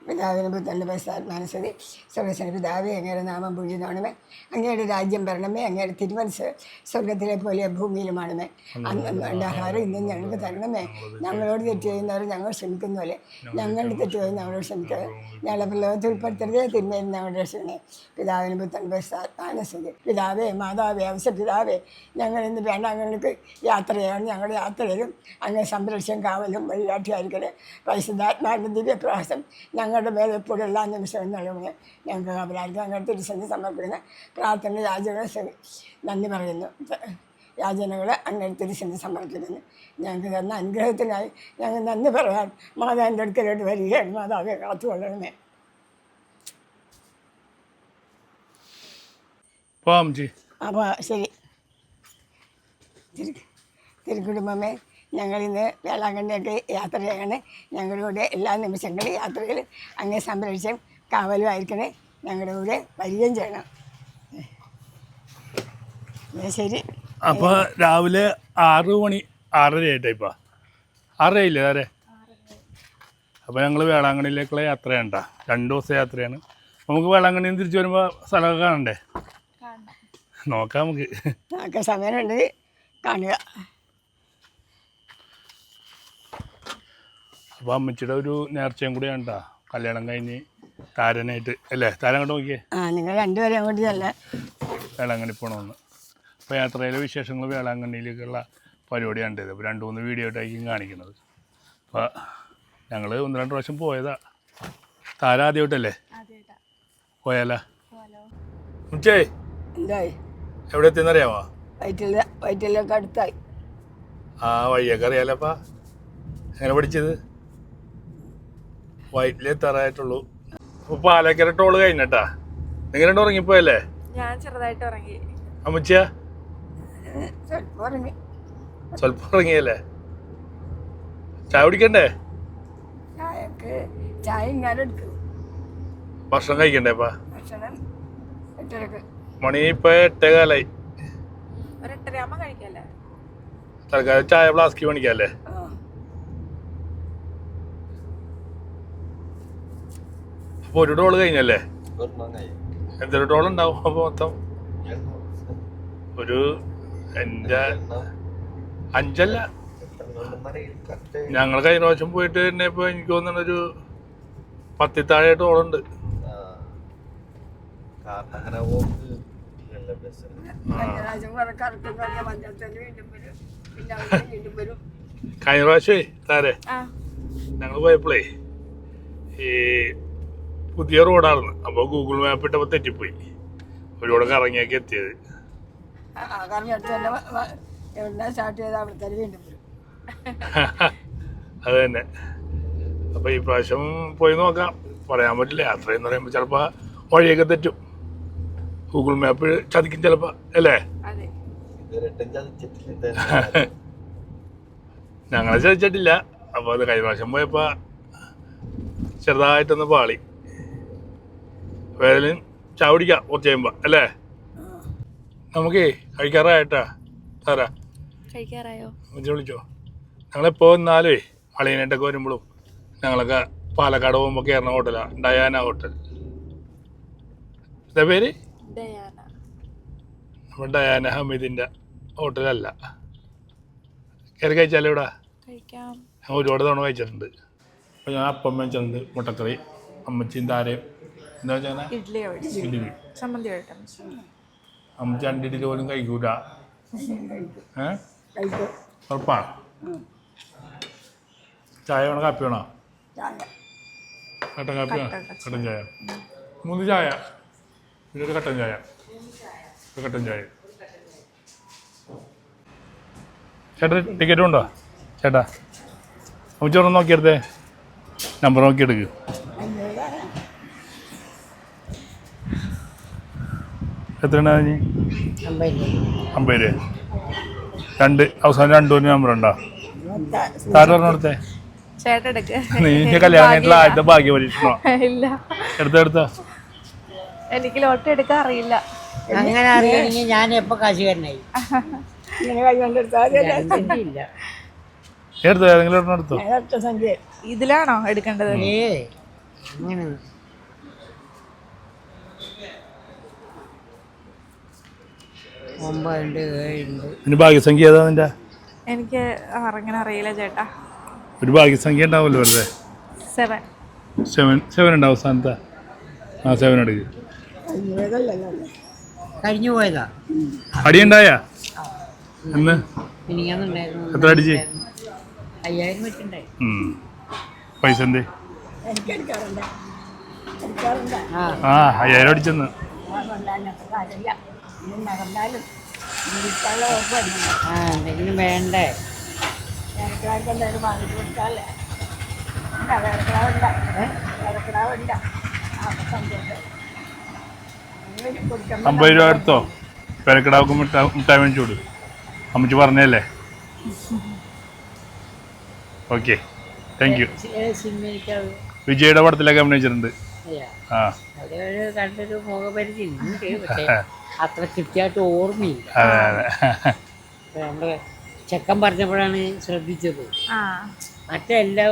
പിതാവിന് പുത്രൻ്റെ പരിശുദ്ധാത്മാനുസൃതി സ്വർഗസ്വന പിതാവേ അങ്ങയുടെ നാമം പൂജിതമാണമേ, അങ്ങയുടെ രാജ്യം വരണമേ, അങ്ങയുടെ തിരുമനസ് സ്വർഗത്തിലെ പോലെ ഭൂമിയിലുമാണമേ. അന്ന് വേണ്ട ആഹാരം ഇന്നും ഞങ്ങൾക്ക് തരണമേ. ഞങ്ങളോട് തെറ്റ് ചെയ്യുന്നവർ ഞങ്ങൾ ക്ഷമിക്കുന്ന പോലെ ഞങ്ങളുടെ തെറ്റ് ചെയ്ത് ഞങ്ങളോട് ക്ഷമിക്കുക. ഞങ്ങളെ പ്രലോഭത്തിൽ ഉൾപ്പെടുത്തരുതേ, തിന്മയിൽ ഞങ്ങളുടെ രക്ഷണേ. പിതാവിന് പുത്രൻ്റെ പരിശുദ്ധാത്മാനുസൃതി. പിതാവേ മാതാവേ അവസര പിതാവേ, ഞങ്ങൾ ഇന്ന് വേണ്ടാങ്ങൾക്ക് യാത്ര ചെയ്യണം. ഞങ്ങളുടെ യാത്രയിലും അങ്ങ് സംരക്ഷണം കാവലും വഴികാട്ടിയായിരിക്കണേ. പരിശുദ്ധാത്മാവിൻ്റെ ദിവ്യപ്രകാശം ഞങ്ങളുടെ മേലെ എപ്പോഴും എല്ലാ നിമിഷവും നൽകണമേ. ഞങ്ങൾക്ക് അവരായിരിക്കും അങ്ങോട്ട് തിരുസന്ധി സമർപ്പിക്കുന്ന പ്രാർത്ഥന യാചന നന്ദി പറയുന്നു. യാചനകൾ അങ്ങോട്ട് തിരുസന്ധി സമർപ്പിക്കുന്നു. ഞങ്ങൾക്ക് തന്ന അനുഗ്രഹത്തിനായി ഞങ്ങൾ നന്ദി പറയാൻ മാതാവിൻ്റെ അടുക്കലോട്ട് വരികയാണ്. മാതാവെ കാത്തുകൊള്ളണമേ. അപ്പോൾ ശരി. തിരുക്കുടുംബമേ, ഞങ്ങളിന്ന് വേളാങ്കണ്ണിയൊക്കെ യാത്ര ചെയ്യണേ. ഞങ്ങളുടെ എല്ലാ നിമിഷങ്ങളും യാത്രയിൽ അങ്ങേ സംരക്ഷണം കാവലും ആയിരിക്കണേ. ഞങ്ങളുടെ കൂടെ വരികയും ചെയ്യണം. ശരി. അപ്പോൾ രാവിലെ 6 മണി 6:30 ആയിട്ടാ. 6:30 സാറേ. അപ്പോൾ ഞങ്ങൾ വേളാങ്കണ്ണിയിലേക്കുള്ള യാത്രയാണ്. 2 ദിവസം യാത്രയാണ്. നമുക്ക് വേളാങ്കണ്ണിയിൽ നിന്ന് തിരിച്ചു വരുമ്പോൾ സ്ഥലമൊക്കെ കാണണ്ടേ? നോക്കാം നമുക്ക്. സമയമുണ്ടെങ്കിൽ കാണുക. അപ്പോൾ അമ്മച്ചിയുടെ ഒരു നേർച്ചയും കൂടി കണ്ടാ, കല്യാണം കഴിഞ്ഞ് താരനായിട്ട് അല്ലേ? താരം അങ്ങോട്ട് നോക്കിയേ. നിങ്ങൾ രണ്ടുപേരും അങ്ങോട്ട് അല്ല വേളാങ്കണ്ണി പോകണമെന്ന്. അപ്പോൾ യാത്രയിലെ വിശേഷങ്ങൾ വേളാങ്കണ്ണിയിലേക്കുള്ള പരിപാടി കണ്ടത്. അപ്പോൾ 2-3 വീഡിയോ ആയിട്ടായിരിക്കും കാണിക്കുന്നത്. അപ്പോൾ ഞങ്ങൾ 1-2 പ്രാവശ്യം പോയതാ. താരം ആദ്യമായിട്ടല്ലേ പോയാലോ? ഉച്ചേ എന്തായി? എവിടെ എത്തിയെന്നറിയാമോ? വയറ്റിലൊക്കെ അടുത്തായി. ആ വഴിയൊക്കെ അറിയാലപ്പാ. എങ്ങനെ പഠിച്ചത്? വയറ്റിലെത്താറായിട്ടുള്ളൂ. അപ്പോൾ പാലക്കര ടോള് കഴിഞ്ഞട്ടാ. നിങ്ങൾ 2 ഉറങ്ങിപ്പോയല്ലേ? ഞാൻ ചെറുതായിട്ട് ഉറങ്ങി. അമ്മച്ചിയാ സ്വല്പം ഉറങ്ങിയല്ലേ? ചായ കുടിക്കണ്ടേ? ഭക്ഷണം കഴിക്കണ്ടേപ്പാ? മണി ഇപ്പൊ 8:15. ഒരു 8:30 കഴിക്കല്ലേ? തൽക്കാലം ചായ ഫ്ലാസ്കി പണിക്കല്ലേ? അപ്പൊ ഒരു ടോള് കഴിഞ്ഞല്ലേ? എന്തൊരു ടോൾ ഉണ്ടാവും അപ്പൊ മൊത്തം? ഒരു 5 ഞങ്ങൾ കഴിഞ്ഞ പ്രാവശ്യം പോയിട്ട് തന്നെ ഇപ്പൊ എനിക്ക് തോന്നുന്നൊരു 10 താഴെ ടോളുണ്ട്. കഴിഞ്ഞ പ്രാവശ്യമേ താരെ ഞങ്ങൾ പോയപ്പോഴേ ഈ പുതിയ റോഡായിരുന്നു. അപ്പോൾ ഗൂഗിൾ മാപ്പ് ഇട്ടപ്പോൾ തെറ്റിപ്പോയി. ഒരുപാട് കറങ്ങിയൊക്കെ എത്തിയത്. അത് തന്നെ. അപ്പോൾ ഈ പ്രാവശ്യം പോയി നോക്കാം. പറയാൻ പറ്റില്ല. യാത്ര എന്ന് പറയുമ്പോൾ ചിലപ്പോൾ വഴിയൊക്കെ തെറ്റും. ഗൂഗിൾ മാപ്പ് ചതിക്കും ചിലപ്പോൾ അല്ലേ? ഞങ്ങളെ ചതിച്ചിട്ടില്ല. അപ്പോൾ അത് കഴിഞ്ഞ പ്രാവശ്യം പോയപ്പോൾ ചെറുതായിട്ടൊന്ന് പാളി. വേദനയും ചായ കുടിക്കാം കുറച്ച് കഴിയുമ്പോൾ അല്ലേ? നമുക്കേ കഴിക്കാറായിട്ടാ. സാറാ കഴിക്കാറായോ? വിളിച്ചോ. ഞങ്ങളെപ്പോൾ വന്നാലേ അളിയനായിട്ടൊക്കെ വരുമ്പോഴും ഞങ്ങളൊക്കെ പാലക്കാട് പോകുമ്പോൾ കയറുന്ന ഹോട്ടലാണ് ഡയാന ഹോട്ടൽ. എന്താ പേര്? നമ്മുടെ ഡയാന ഹമീദിൻ്റെ ഹോട്ടലല്ല. കയറി കഴിച്ചാലോ? ഇവിടെ ഞാൻ ഒരുപാട് തവണ കഴിച്ചിട്ടുണ്ട്. അപ്പോൾ ഞാൻ അപ്പം വെച്ചിട്ടുണ്ട്, മുട്ടക്കറി. അമ്മച്ചിയും താരയും എന്താ വെച്ചാൽ ഇഡ്ഡലി. അമ്മച്ചി 2 ഇഡ്ഡലി പോലും കഴിക്കൂല. ഉറപ്പാ? ചായ വേണോ കാപ്പി വേണോ? കട്ടൻ കാപ്പി വേണോ? കട്ടൻ ചായ 3 ചായ, പിന്നെ ഒരു കട്ടൻ ചായ. ചേട്ടാ ടിക്കറ്റ് ഉണ്ടോ ചേട്ടാ? അമ്മച്ചി ഒരെണ്ണം നോക്കിയെടുത്തേ. നമ്പർ നോക്കിയെടുക്ക്. എത്രയാണ്? 50 രൂപ. 2 അവസാനം 2 നമ്പർ ഉണ്ടോ? താരോടുത്തേ. നീ കല്യാണം ആദ്യത്തെ ഭാഗ്യ പരീക്ഷണോ? എടുത്തോ. എനിക്ക് ലോട്ടറി എടുക്കാൻ അറിയില്ല. അങ്ങനെ അറിയണമെങ്കിൽ ഞാൻ എപ്പോ കാശുകാരനായി. എടുത്തോ, ഏതെങ്കിലും എടുത്തോ. ഇതിലാണോ എടുക്കേണ്ടത്? അങ്ങനെ 9 ഉണ്ട് 7 ഉണ്ട്. പിന്നെ ഭാഗ്യസംഖ്യ ഏതാ നിന്റെ? എനിക്ക് അങ്ങനെ അറിയില്ല ചേട്ടാ. ഒരു ഭാഗ്യസംഖ്യ ഉണ്ടാവുമല്ലോ വെറുതെ. 7. 7 ഉണ്ട് അവസാനത്തെ. ആ 7 എടുക്ക്. കഴിഞ്ഞു പോയതാ. അടിയുണ്ടായ എന്ന് എനിക്കന്നുണ്ടായിരുന്നു. എത്ര അടിച്ച്? 5000 വെച്ചിട്ടുണ്ടായി. പൈസ എന്തേ? ആ 5000 അടിച്ചെന്ന്. എന്തെങ്കിലും വേണ്ടേ? അമ്പത് രൂപ എടുത്തോ, പേരക്കിടാവുക്ക് മിഠായി മേടിച്ചു കൊടു. അമ്മച്ചി പറഞ്ഞല്ലേ. Okay, thank you. സിനിമയ്ക്കത് വിജയുടെ പടത്തിലൊക്കെ അഭിനയിച്ചിട്ടുണ്ട്. ആ അതൊരു കണ്ടൊരു മുഖപരിചയം ഉണ്ട്. പക്ഷേ അത്ര കൃത്യമായിട്ട് ഓർമ്മയില്ല. അതെ അതെ. നമ്മുടെ ചെക്കൻ പറഞ്ഞപ്പോഴാണ് ശ്രദ്ധിച്ചത്. മറ്റേ എല്ലാ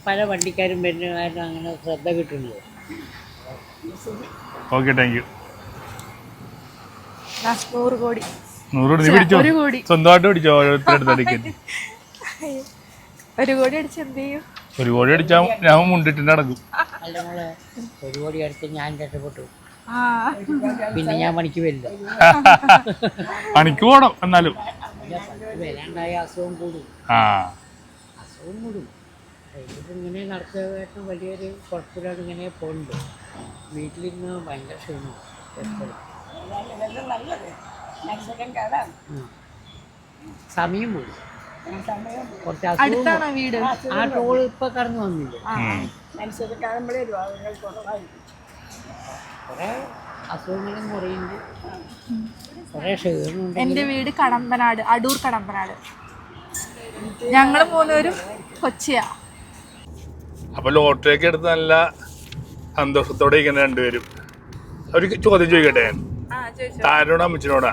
പല വണ്ടിക്കാരും പെണ്ണുകാരും അങ്ങനെ ശ്രദ്ധ കിട്ടുന്നത്. Okay, thank you. 100 കോടി. 100 നീ പിടിച്ചോ, 1 കോടി സ്വന്തമായിട്ട് പിടിച്ചോ. ഓരോരുത്തരുടെ അടിക്കറ്റ് 1 കോടി അടിച്ച് എന്ത് ചെയ്യും? 1 കോടി അടിച്ചാൽ ഞാൻ മുണ്ടിട്ട് നടക്കും. അല്ല മോളെ, 1 കോടി അടിച്ച് ഞാൻ രക്ഷപ്പെട്ടു. പിന്നെ ഞാൻ പണിക്ക് വരില്ല. പണിക്ക് പോണം എന്നാലും. വരാണ്ടായ അസുഖം കൂടും. അസുഖം കൂടും. ഇതിപ്പോൾ ഇങ്ങനെ നടത്തുക വലിയൊരു കുഴപ്പമില്ലാതെ ഇങ്ങനെ പോകുന്നുണ്ട്. വീട്ടിലിരുന്ന് ഭയങ്കര ക്ഷീണം എപ്പോഴും. സമയം പോയി. കുറച്ച് അടുത്താണോ വീട്? ആ ടോൾ ഇപ്പൊ കടന്നു വന്നില്ല. കുറെ അസുഖങ്ങളും കുറയുന്നുണ്ട്, കുറെ ക്ഷീണമുണ്ട്. എൻ്റെ വീട് കടമ്പനാട്, അടൂർ കടമ്പനാട്. ഞങ്ങൾ 3 പേരും കൊച്ചിയാ. അപ്പൊ ലോട്ടറി ഒക്കെ എടുത്ത് നല്ല സന്തോഷത്തോടെ ഇരിക്കുന്ന രണ്ടുപേരും. ഒരു ചോദ്യം ചോദിക്കട്ടെ ഞാൻ? താരനോടാ അമ്മച്ചിനോടാ?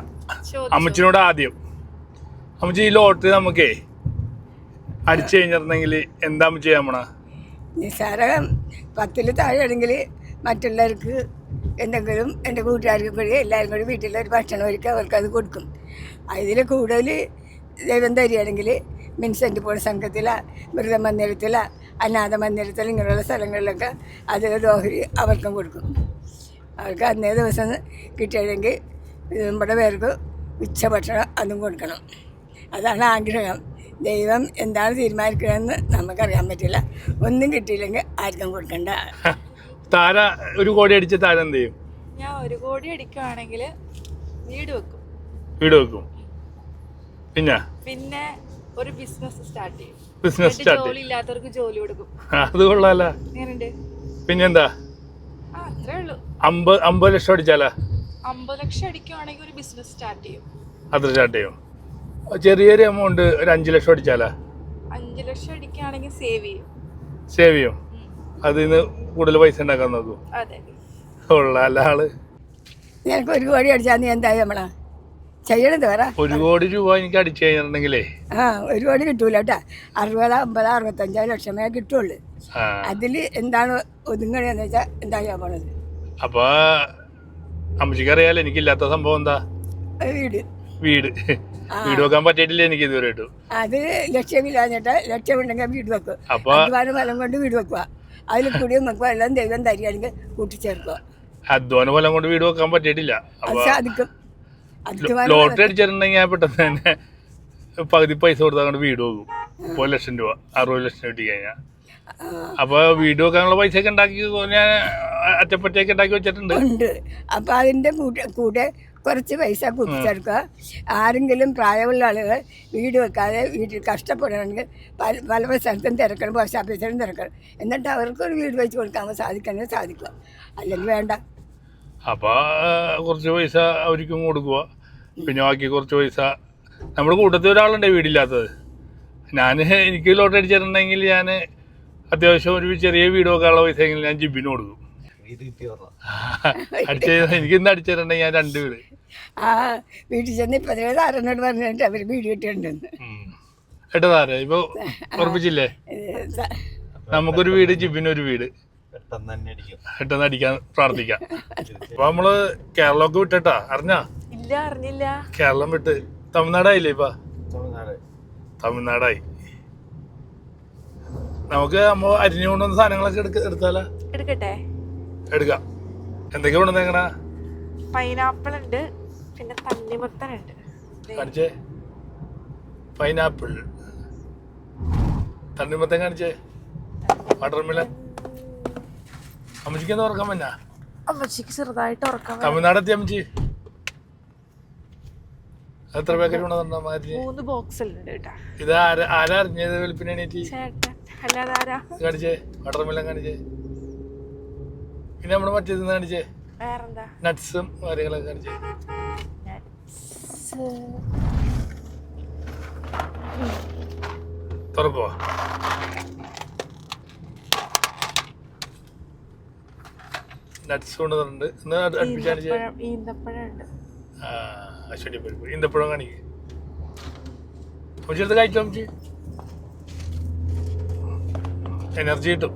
അമ്മച്ചിനോട് ആദ്യം. അമ്മച്ചി, ഈ ലോട്ടറി നമുക്കേ അടിച്ചു കഴിഞ്ഞിരുന്നെങ്കിൽ എന്താ അമ്മച്ചി ചെയ്യാൻ പോണ? നിസ്സാരം 10-ൽ താഴെയാണെങ്കിൽ മറ്റുള്ളവർക്ക് എന്തെങ്കിലും എൻ്റെ കൂട്ടുകാർക്ക് കൂടി എല്ലാവരും കൂടി വീട്ടിലൊരു ഭക്ഷണം ഒരുക്കി അവർക്കത് കൊടുക്കും. അതിൽ കൂടുതൽ ദൈവം തരികയാണെങ്കിൽ മിൻസെൻ്റ് പോൾ സംഘത്തില, മൃത മന്ദിരത്തില, അനാഥ മന്ദിരത്തിൽ ഇങ്ങനെയുള്ള സ്ഥലങ്ങളിലൊക്കെ അതിൽ ഓഹരി അവർക്കും കൊടുക്കും. അവർക്ക് അന്നേ ദിവസം കിട്ടിയതെങ്കിൽ നമ്മുടെ പേർക്ക് ഉച്ചഭക്ഷണം അതും കൊടുക്കണം. അതാണ് ആഗ്രഹം. ദൈവം എന്താണ് തീരുമാനിക്കണമെന്ന് നമുക്കറിയാൻ പറ്റില്ല. ഒന്നും കിട്ടിയില്ലെങ്കിൽ ആർക്കും കൊടുക്കണ്ട. താര 1 കോടി അടിച്ച താര എന്ത് ചെയ്യും? ഞാൻ 1 കോടി അടിക്കുകയാണെങ്കിൽ വീട് വെക്കും. വീട് വെക്കും. പിന്നെ ഒരു ബിസിനസ് സ്റ്റാർട്ട് ചെയ്യും. ബിസിനസ് സ്റ്റാർട്ട് ജോലി ഇല്ലാത്തവർക്ക് ജോലി കൊടുക്കും. അത് കൊള്ളാല. പിന്നെന്താ? അത്രേ ഉള്ളൂ. 50 ലക്ഷം അടിച്ചാലാ? 50 ലക്ഷം അടിക്കുകയാണെങ്കിൽ ഒരു ബിസിനസ് സ്റ്റാർട്ട് ചെയ്യും. അത്ര സ്റ്റാർട്ട് ചെയ്യും. ചെറിയൊരു എമൗണ്ട് ഒരു 5 ലക്ഷം അടിച്ചാലാ? 5 ലക്ഷം അടിക്കുകയാണെങ്കിൽ സേവ് ചെയ്യും. അതിൽ നിന്ന് കൂടുതൽ പൈസ ഉണ്ടാക്കാൻ നോക്കും. അതെ, ഉള്ള ആള്. നിനക്ക് 1 കോടി അടിച്ചാൽ നീ എന്താ നമ്മളാ ചെയ്യണത്? പറ. 1 കോടി രൂപ എനിക്ക് അടിച്ചു കഴിഞ്ഞിട്ടുണ്ടെങ്കിലേ 1 കോടി കിട്ടൂല കേട്ടാ. 60, 50, 65 ലക്ഷമേ കിട്ടുള്ളൂ. അതിൽ എന്താണ് ഒതുങ്ങണെന്ന് വെച്ചാൽ എന്താ ചെയ്യാൻ പോണത്? അപ്പൊ അമ്മച്ചിക്ക് അറിയാലോ എനിക്കില്ലാത്ത സംഭവം എന്താ? വീട് വെക്കാൻ പറ്റിയിട്ടില്ല എനിക്ക് ഇതുവരെ ഇട്ടു. അത് ലക്ഷ്യമില്ലാഞ്ഞിട്ട് ലക്ഷ്യമുണ്ടെങ്കിൽ വീട് വെക്കും. അധ്വാന ഫലം കൊണ്ട് വീട് വെക്കുക. അതിൽ കൂടിയും വെക്കുക. എല്ലാം ദൈവം തരികയാണെങ്കിൽ കൂട്ടിച്ചേർക്കുക. അധ്വാന ഫലം കൊണ്ട് വീട് വെക്കാൻ പറ്റിയിട്ടില്ല. സാധിക്കും. ലോട്ടറി അടിച്ചിട്ടുണ്ടെങ്കിൽ ഞാൻ പെട്ടെന്ന് തന്നെ പകുതി പൈസ കൊടുത്താൽ വീട് വെക്കും. 1 ലക്ഷം രൂപ 60 ലക്ഷം കിട്ടി കഴിഞ്ഞാൽ. അപ്പൊ വീട് വെക്കാനുള്ള പൈസ ഒക്കെ ഉണ്ടാക്കി ഞാൻ അറ്റപ്പറ്റയൊക്കെ ഉണ്ടാക്കി വെച്ചിട്ടുണ്ട്. അപ്പൊ അതിന്റെ കൂടെ കുറച്ച് പൈസ കൂട്ടിച്ചേർക്കുക. ആരെങ്കിലും പ്രായമുള്ള ആളുകൾ വീട് വെക്കാതെ വീട്ടിൽ കഷ്ടപ്പെടണമെങ്കിൽ പല സ്ഥലത്തും തിരക്കണം, പോസ്റ്റ് ഓഫീസിലും തിരക്കണം. എന്നിട്ട് അവർക്കൊരു വീട് വെച്ച് കൊടുക്കാൻ സാധിക്കണമെങ്കിൽ സാധിക്കുക, അല്ലെങ്കിൽ വേണ്ട. അപ്പോൾ കുറച്ച് പൈസ അവർക്കും കൊടുക്കുക. പിന്നെ ബാക്കി കുറച്ച് പൈസ നമ്മുടെ കൂട്ടത്തിൽ ഒരാളുണ്ട് വീടില്ലാത്തത്. എനിക്ക് ലോട്ടറി അടിച്ചിട്ടുണ്ടെങ്കിൽ ഞാൻ അത്യാവശ്യം ഒരു ചെറിയ വീട് വെക്കാനുള്ള പൈസ എങ്കിലും ഞാൻ ജിബിന് കൊടുക്കും. എനിക്ക് ഇന്ന് അടിച്ചിട്ടുണ്ടെങ്കിൽ ഞാൻ 2 വീട് വീട്ടിൽ ചെന്ന് 17 താരനോട് പറഞ്ഞിട്ട് അവർ വീട് കിട്ടിയിട്ടുണ്ടെന്ന്. ഏട്ടാ താര ഇപ്പൊ ഉറപ്പിച്ചില്ലേ? നമുക്കൊരു വീട്, ജിബിനൊരു വീട്. പെട്ടെന്ന് അടിക്കാൻ പ്രാർത്ഥിക്കാം. അപ്പൊ നമ്മള് കേരളമൊക്കെ വിട്ടിട്ടാ, അറിഞ്ഞാ? ഇല്ല, അറിഞ്ഞില്ല. കേരളം വിട്ട് തമിഴ്നാടായില്ലേ ഇപ്പൊ? തമിഴ്നാടായി. നമുക്ക് നമ്മ അരിഞ്ഞു കൊണ്ടുവന്ന സാധനങ്ങളൊക്കെ എടുത്താലോ? എടുക്കട്ടെ, എടുക്കാം. എന്തൊക്കെ കൊണ്ടുവന്നേക്കണ? പൈനാപ്പിൾ ഉണ്ട്, പിന്നെ തണ്ണിമത്തനുണ്ട്. കാണിച്ചേ. പൈനാപ്പിൾ, തണ്ണിമത്തൻ കാണിച്ചേ, വാട്ടർമെലൻ. അമ്മച്ചിക്ക് എന്താ ഉറക്കാൻ പറ്റാ? അമ്മച്ചിക്ക് ചെറുതായിട്ട് ഉറക്കം. തമിഴ്നാടെത്തി അമ്മച്ചി. എത്ര പാക്കറ്റ് കൊണ്ടുവന്നാ? 3 ബോക്സ് ഉണ്ട് കേട്ടാ. ഇത് ആരാ അറിഞ്ഞത് വെളുപ്പിനെ എണീറ്റ്? ചേട്ടൻ. അല്ലാതെ ആരാ? കാണിച്ചേ, വാട്ടർമെലൻ കാണിച്ചേ. പിന്നെ നമ്മള് മറ്റേത് കാണിച്ചേ, വേറെന്താ? നട്ട്സും കാര്യങ്ങളൊക്കെ കാണിച്ചേ. തുറക്കോ? നട്ട്സ് കൊണ്ടുവന്നിട്ടുണ്ട്. ഈന്തപ്പഴം ഉണ്ട്. അശ്വടിപ്പഴം, ഈന്തപ്പഴം കാണിക്കേ. അമ്മച്ചി എടുത്ത് കഴിച്ചോ അമ്മച്ചി, എനർജി കിട്ടും.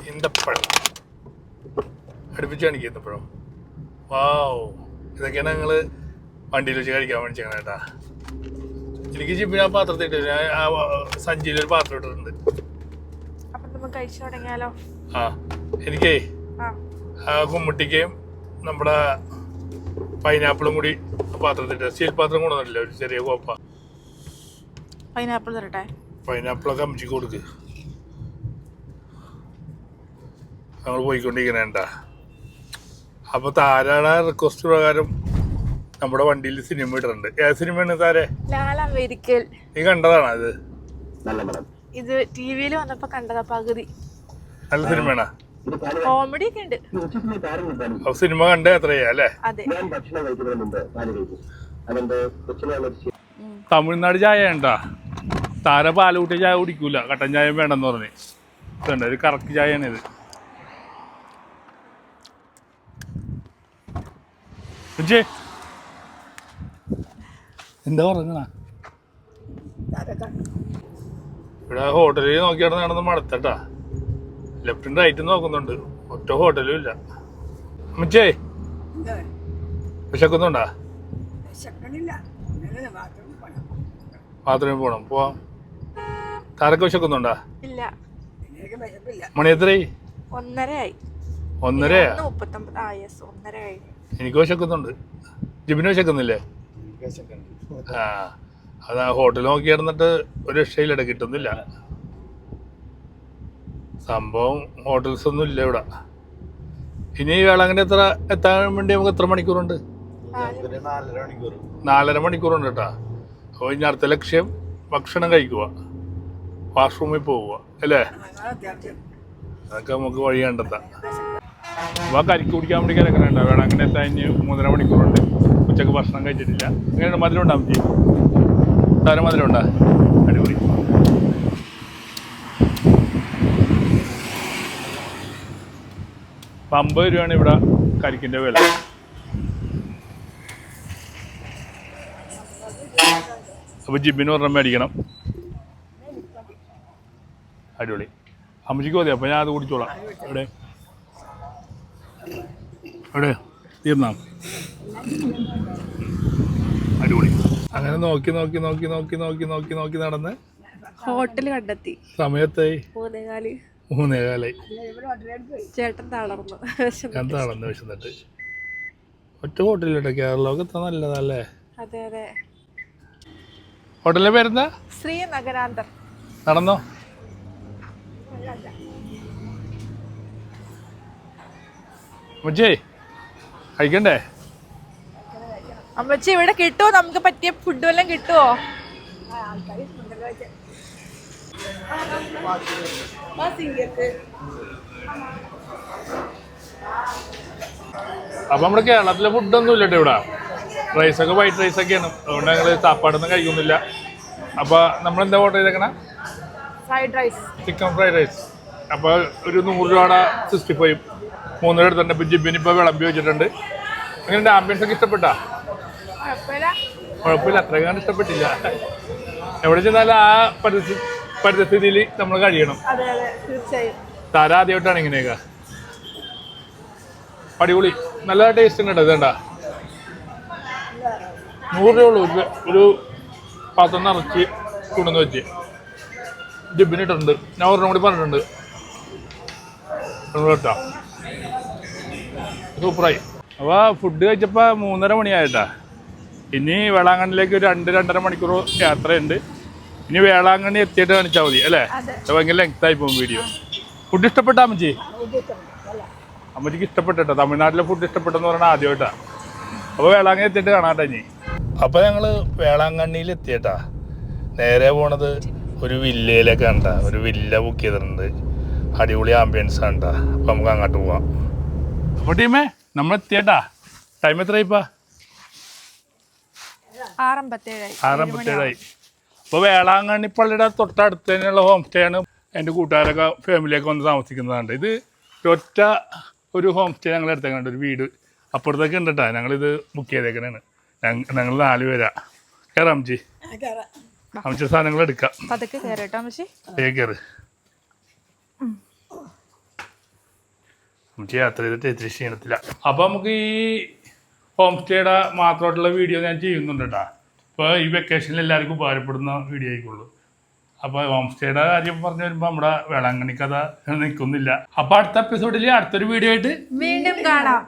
ഈന്തപ്പഴം അടുപ്പിച്ച് കാണിക്കുക. ഈന്തപ്പഴം, വാവ്. ഇതൊക്കെയാണ് ഞങ്ങള് വണ്ടിയിൽ വെച്ച് കഴിക്കാൻ വേണ്ടിച്ചാണ് കേട്ടാ. എനിക്ക് ജിപ്പിന് ആ പാത്രത്തിൽ ഇട്ടില്ല, ഞാൻ ആ സഞ്ചിയിലൊരു പാത്രം ഇട്ടിട്ടുണ്ട്. അപ്പൊ നമുക്ക് കഴിച്ചു തുടങ്ങിയാലോ? ആ, എനിക്കേ ആ കുമ്മുട്ടിക്കയും നമ്മുടെ പൈനാപ്പിളും കൂടി പാത്രത്തിട്ട്, സ്റ്റീൽ പാത്രം കൊണ്ടുവന്നില്ല, ഒരു ചെറിയ കോപ്പ. പൈനാപ്പിൾ തരട്ടെ? പൈനാപ്പിളൊക്കെ അമ്മച്ചിക്ക് കൊടുക്ക്. നമ്മൾ പോയിക്കൊണ്ടിരിക്കണേണ്ട. അപ്പൊ താരയുടെ റിക്വസ്റ്റ് പ്രകാരം നമ്മുടെ വണ്ടിയിൽ സിനിമ ഇട്ടിട്ടുണ്ട്. ഏത് സിനിമയാണ് താരെ? ലാലമേരിക്കൽ. നീ കണ്ടതാണോ ഇത്? ഇത് ടിവിയിൽ വന്നപ്പോ കണ്ടതാ പകുതി. നല്ല സിനിമയാണോ? കോമഡി ഒക്കെ ഉണ്ട്. അപ്പൊ സിനിമ കണ്ടേ എത്രയാ അല്ലേ? അതെ. തമിഴ്നാട് ചായ ഉണ്ടാ? താര പാലൂട്ടിയ ചായ കുടിക്കൂല, കട്ടൻ ചായ വേണമെന്ന് പറഞ്ഞ്. ഇതുണ്ട്, ഒരു കറക്റ്റ് ചായയാണ് ഇത്. എന്താ പറഞ്ഞ? ഇവിടെ ഹോട്ടലിൽ നോക്കിയാണ് നടന്ന് മടുത്തട്ടാ. ലെഫ്റ്റും റൈറ്റും നോക്കുന്നുണ്ട്, ഒറ്റ ഹോട്ടലും ഇല്ല. അമ്മച്ചേ വിശക്കുന്നുണ്ടാ? ബാത്റൂമിൽ പോണം, പോവാം. താരക്ക് വിശക്കുന്നുണ്ടാ? ഇല്ല. മണി എത്രയായി? 1:30 1:30? 1:39. എനിക്ക് വിശക്കുന്നുണ്ട്. ജിബിന് വിശക്കുന്നില്ലേ? ആ, അതാ ഹോട്ടൽ നോക്കി കിടന്നിട്ട് ഒരു രക്ഷയിലിട കിട്ടുന്നില്ല. സംഭവം ഹോട്ടൽസ് ഒന്നും ഇല്ല ഇവിടെ. ഇനി വേളാങ്കണ്ണി എത്താൻ വേണ്ടി നമുക്ക് എത്ര മണിക്കൂറുണ്ട്? 4.5 മണിക്കൂറുണ്ട് കേട്ടാ. അപ്പോൾ ഇനി അടുത്ത ലക്ഷ്യം ഭക്ഷണം കഴിക്കുക, വാഷ്റൂമിൽ പോവുക അല്ലേ? അതൊക്കെ നമുക്ക് വഴി കണ്ടെത്താം. അപ്പോൾ കരിക്ക് കുടിക്കാൻ വേണ്ടി കിടക്കണുണ്ട്. വേളാങ്കണ്ണി എത്താൻ ഇനി 3.5 മണിക്കൂറുണ്ട്. ഉച്ചക്ക് ഭക്ഷണം കഴിച്ചിട്ടില്ല. എങ്ങനെയുണ്ട്? മധുരം ഉണ്ടാ അമ്മച്ചി? താരം മധുരം ഉണ്ടാ? അടിപൊളി. അപ്പം 50 രൂപയാണ് ഇവിടെ കരിക്കിൻ്റെ വില. അപ്പോൾ ജിബിന് ഒരെണ്ണം മേടിക്കണം. അടിപൊളി. അമ്മച്ചിക്ക് മതി, അപ്പോൾ ഞാൻ അത് കുടിച്ചോളാം. എവിടെ എവിടെ തീർന്നാ? അടിപൊളി. അങ്ങനെ നോക്കി നോക്കി നോക്കി നോക്കി നോക്കി നോക്കി നോക്കി നടന്ന് ഹോട്ടൽ കണ്ടെത്തി. സമയത്തായി 3:15. ചേട്ടൻ തളർന്ന് വിശന്നിട്ട് ഒറ്റ ഹോട്ടലിട്ടോ. കേരളമൊക്കെ എത്ര നല്ലതല്ലേ? അതെ അതെ. ഹോട്ടലിന്റെ പേരെന്താ? ശ്രീനഗരാന്തർ. നടന്നോ? അമ്മച്ചേ കഴിക്കണ്ടേ? അമ്മച്ചി ഇവിടെ കിട്ടുമോ? നമുക്ക് പറ്റിയ ഫുഡ് വല്ലതും കിട്ടുമോ? അപ്പൊ നമ്മുടെ കേരളത്തിലെ ഫുഡൊന്നും ഇല്ലട്ടോ ഇവിടെ. റൈസൊക്കെ വൈറ്റ് റൈസൊക്കെയാണ്. അതുകൊണ്ട് ഞങ്ങൾ സാപ്പാടൊന്നും കഴിക്കുന്നില്ല. അപ്പൊ നമ്മളെന്താ ഓർഡർ ചെയ്തേക്കണേ? Fried rice, chicken fried rice. അപ്പോൾ ഒരു 100 രൂപയുടെ 65 3 രൂപ എടുത്തിട്ടുണ്ട്. ഇപ്പം ജിബിന് ഇപ്പോൾ വിളമ്പി വെച്ചിട്ടുണ്ട്. എങ്ങനെയുണ്ട്? ആംബിയൻസ് ഒക്കെ ഇഷ്ടപ്പെട്ടാ? കുഴപ്പമില്ല, അത്രയും ഇഷ്ടപ്പെട്ടില്ല. എവിടെ ചെന്നാലും ആ പരിസ്ഥിതിയിൽ നമ്മൾ കഴിയണം. അതെ അതെ തീർച്ചയായും. താര ആദ്യമായിട്ടാണ് ഇങ്ങനെയൊക്കെ. അടിപൊളി, നല്ല ടേസ്റ്റ് ഉണ്ട്. ഇതേണ്ട 100 രൂപയുള്ളൂ ഒരു പാത്രം നിറച്ച് കൊണ്ടുവന്ന് വെച്ച് ജിബിനിട്ടുണ്ട്. ഞാൻ ഒരെണ്ണം കൂടി പറഞ്ഞിട്ടുണ്ട് കേട്ടോ. സൂപ്പറായി. അപ്പോൾ ഫുഡ് കഴിച്ചപ്പോൾ 3:30 മണിയായിട്ടാ. ഇനി വേളാങ്കണ്ണിലേക്ക് ഒരു 2-2.5 മണിക്കൂർ യാത്രയുണ്ട്. ഇനി വേളാങ്കണ്ണി എത്തിയിട്ട് കാണിച്ചാൽ മതി അല്ലേ? ഭയങ്കര ലെങ്തായി പോകും വീഡിയോ. ഫുഡ് ഇഷ്ടപ്പെട്ടാ അമ്മച്ചി? അമ്മച്ചിക്ക് ഇഷ്ടപ്പെട്ടോ? തമിഴ്നാട്ടിലെ ഫുഡ് ഇഷ്ടപ്പെട്ടെന്ന് പറഞ്ഞാൽ ആദ്യമായിട്ടാ. അപ്പോൾ വേളാങ്കണ്ണി എത്തിയിട്ട് കാണാട്ടോ ഇനി. അപ്പോൾ ഞങ്ങൾ വേളാങ്കണ്ണിയിൽ എത്തിയിട്ടാ. നേരെ പോണത് ഒരു വില്ലയിലേക്ക് കണ്ട. ഒരു വില്ല ബുക്ക് ചെയ്തിട്ടുണ്ട്. അടിപൊളി ആംബിയൻസ് ആണ്. അപ്പോൾ നമുക്ക് അങ്ങോട്ട് പോവാം. അപ്പോൾ ടീമേ നമ്മൾ എത്തിയേട്ടാ. ടൈം എത്രയായിപ്പാ? 6:57. അപ്പോൾ വേളാങ്കണ്ണി പള്ളിയുടെ തൊട്ടടുത്ത് തന്നെയുള്ള ഹോം സ്റ്റേ ആണ്. എൻ്റെ കൂട്ടുകാരൊക്കെ ഫാമിലിയൊക്കെ വന്ന് താമസിക്കുന്നതാണ്. ഇത് ഒറ്റ ഒരു ഹോം സ്റ്റേ ഞങ്ങൾ എടുത്തേക്കുന്നുണ്ട്. ഒരു വീട് അപ്പുറത്തേക്ക് ഉണ്ട് കേട്ടോ. ഞങ്ങളിത് ബുക്ക് ചെയ്തേക്കണാണ്. ഞങ്ങൾ 4 പേരാ. കയറാം അമ്മച്ചി. അമ്മച്ചി സാധനങ്ങൾ എടുക്കാം. കയറ്. അമ്മച്ചി യാത്ര ചെയ്തിട്ട് ഇത്തിരി ക്ഷീണത്തില്ല. അപ്പോൾ നമുക്ക് ഈ ഹോം സ്റ്റേയുടെ മാത്രമായിട്ടുള്ള വീഡിയോ ഞാൻ ചെയ്യുന്നുണ്ട് കേട്ടോ. ഇപ്പോൾ ഈ വെക്കേഷനിൽ എല്ലാവർക്കും ഉപകാരപ്പെടുന്ന വീഡിയോ ആയിക്കുള്ളൂ. അപ്പോൾ ഹോം സ്റ്റേയുടെ കാര്യം പറഞ്ഞു വരുമ്പോൾ നമ്മുടെ വേളാങ്കണ്ണി കഥ നിൽക്കുന്നില്ല. അപ്പോൾ അടുത്ത എപ്പിസോഡിൽ അടുത്തൊരു വീഡിയോ ആയിട്ട് വീണ്ടും കാണാം.